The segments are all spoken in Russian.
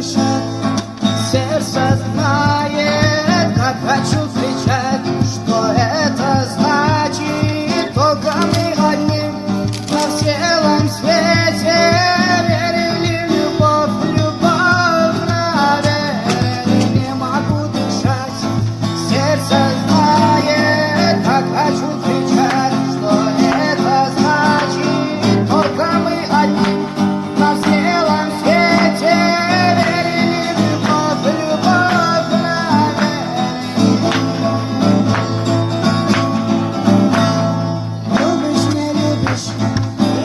дышать. Сердце знает, как хочу кричать. Что это значит? Только мы одни на целом свете. Верили в любовь, любовь наверное. Не могу дышать. Сердце знает, как хочу кричать. Что это значит? Только мы одни на целом свете. Верили в любовь, любовь наверное. Любишь, не любишь,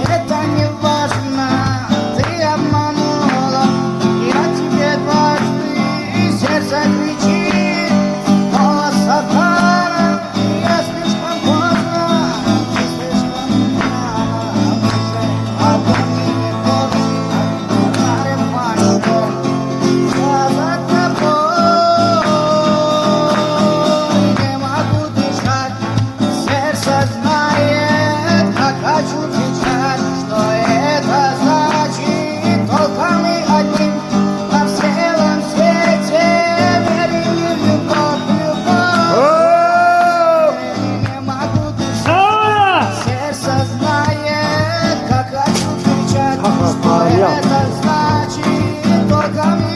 это не важно. Ты обманула, я тебе дважды. Сердце кричит, голос сатана. Я слишком поздно, ты слишком рано. Уже огонь не помнит, ударим мачтой. Я за тобой не могу дышать. Сердце знает, как хочу кричать. Что это значит? Только мы одни на целом свете. Верили в любовь, любовь. Не могу дышать. Сердце знает, как хочу кричать. Что это значит? Только мы